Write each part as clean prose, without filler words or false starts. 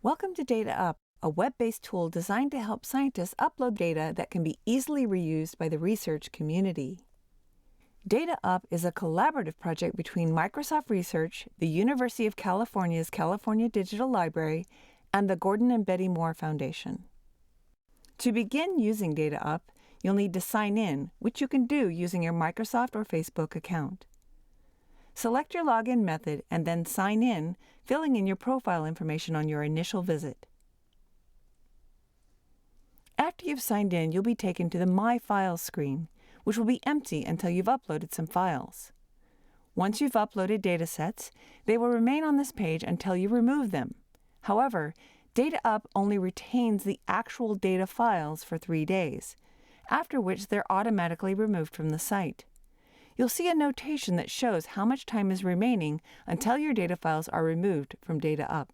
Welcome to DataUp, a web-based tool designed to help scientists upload data that can be easily reused by the research community. DataUp is a collaborative project between Microsoft Research, the University of California's California Digital Library, and the Gordon and Betty Moore Foundation. To begin using DataUp, you'll need to sign in, which you can do using your Microsoft or Facebook account. Select your login method and then sign in, filling in your profile information on your initial visit. After you've signed in, you'll be taken to the My Files screen, which will be empty until you've uploaded some files. Once you've uploaded datasets, they will remain on this page until you remove them. However, DataUp only retains the actual data files for 3 days, after which they're automatically removed from the site. You'll see a notation that shows how much time is remaining until your data files are removed from DataUp.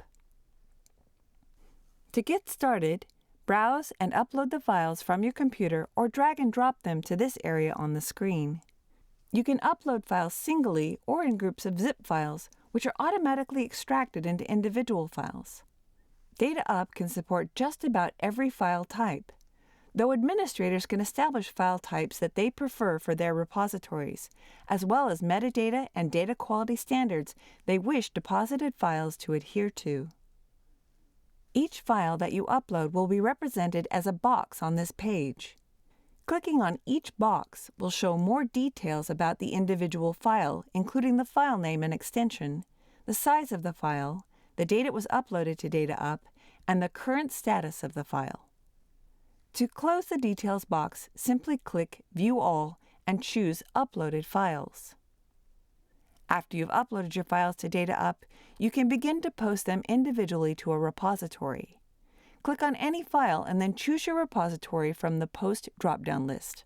To get started, browse and upload the files from your computer or drag and drop them to this area on the screen. You can upload files singly or in groups of zip files, which are automatically extracted into individual files. DataUp can support just about every file type, though administrators can establish file types that they prefer for their repositories, as well as metadata and data quality standards they wish deposited files to adhere to. Each file that you upload will be represented as a box on this page. Clicking on each box will show more details about the individual file, including the file name and extension, the size of the file, the date it was uploaded to DataUp, and the current status of the file. To close the Details box, simply click View All and choose Uploaded Files. After you've uploaded your files to DataUp, you can begin to post them individually to a repository. Click on any file and then choose your repository from the Post drop-down list.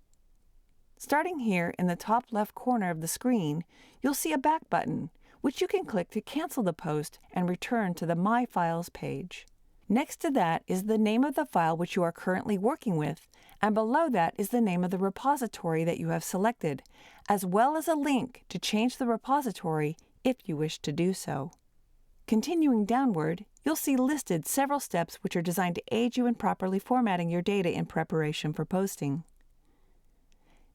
Starting here in the top left corner of the screen, you'll see a Back button, which you can click to cancel the post and return to the My Files page. Next to that is the name of the file which you are currently working with, and below that is the name of the repository that you have selected, as well as a link to change the repository if you wish to do so. Continuing downward, you'll see listed several steps which are designed to aid you in properly formatting your data in preparation for posting.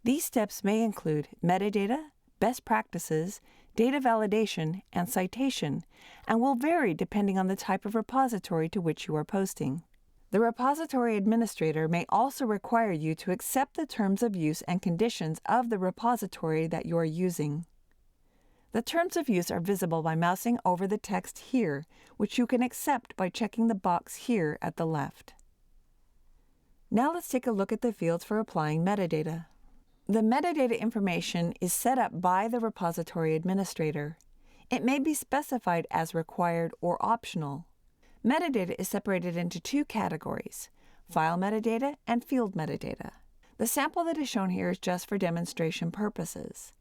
These steps may include metadata, best practices, data validation, and citation, and will vary depending on the type of repository to which you are posting. The repository administrator may also require you to accept the terms of use and conditions of the repository that you are using. The terms of use are visible by mousing over the text here, which you can accept by checking the box here at the left. Now let's take a look at the fields for applying metadata. The metadata information is set up by the repository administrator. It may be specified as required or optional. Metadata is separated into 2 categories, file metadata and field metadata. The sample that is shown here is just for demonstration purposes.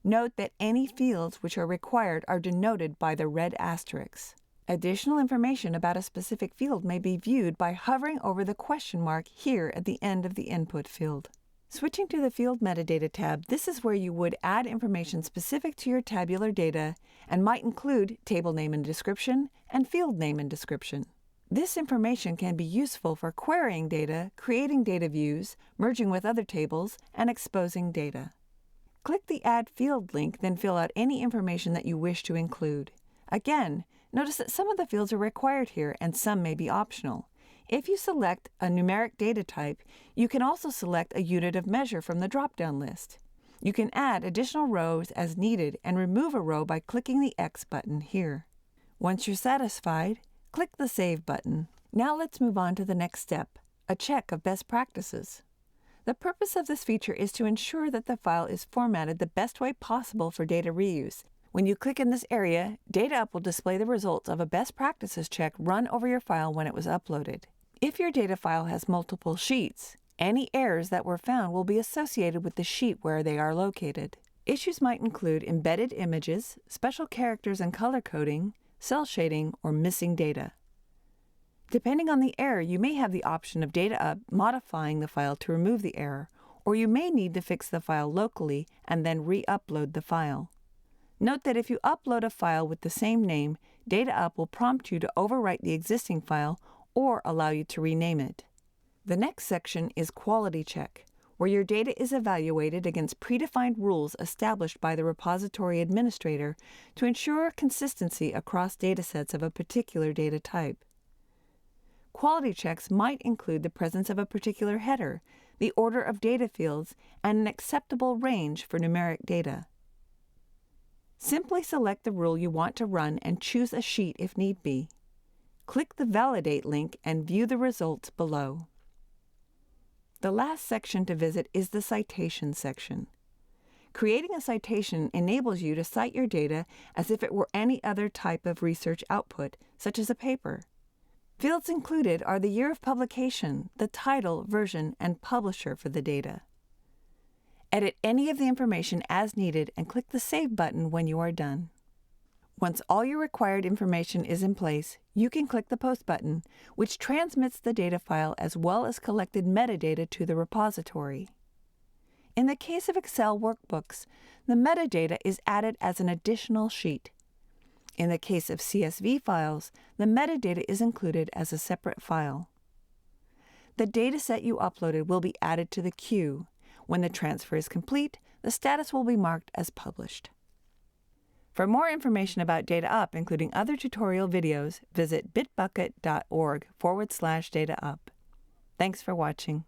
Note that any fields which are required are denoted by the red asterisks. Additional information about a specific field may be viewed by hovering over the question mark here at the end of the input field. Switching to the Field Metadata tab, this is where you would add information specific to your tabular data and might include table name and description and field name and description. This information can be useful for querying data, creating data views, merging with other tables, and exposing data. Click the Add Field link, then fill out any information that you wish to include. Again, notice that some of the fields are required here and some may be optional. If you select a numeric data type, you can also select a unit of measure from the drop-down list. You can add additional rows as needed and remove a row by clicking the X button here. Once you're satisfied, click the Save button. Now let's move on to the next step, a check of best practices. The purpose of this feature is to ensure that the file is formatted the best way possible for data reuse. When you click in this area, DataUp will display the results of a best practices check run over your file when it was uploaded. If your data file has multiple sheets, any errors that were found will be associated with the sheet where they are located. Issues might include embedded images, special characters and color coding, cell shading, or missing data. Depending on the error, you may have the option of DataUp modifying the file to remove the error, or you may need to fix the file locally and then re-upload the file. Note that if you upload a file with the same name, DataUp will prompt you to overwrite the existing file or allow you to rename it. The next section is Quality Check, where your data is evaluated against predefined rules established by the repository administrator to ensure consistency across datasets of a particular data type. Quality checks might include the presence of a particular header, the order of data fields, and an acceptable range for numeric data. Simply select the rule you want to run and choose a sheet if need be. Click the Validate link and view the results below. The last section to visit is the Citation section. Creating a citation enables you to cite your data as if it were any other type of research output, such as a paper. Fields included are the year of publication, the title, version, and publisher for the data. Edit any of the information as needed and click the Save button when you are done. Once all your required information is in place, you can click the Post button, which transmits the data file as well as collected metadata to the repository. In the case of Excel workbooks, the metadata is added as an additional sheet. In the case of CSV files, the metadata is included as a separate file. The dataset you uploaded will be added to the queue. When the transfer is complete, the status will be marked as published. For more information about DataUp, including other tutorial videos, visit bitbucket.org/DataUp. Thanks for watching.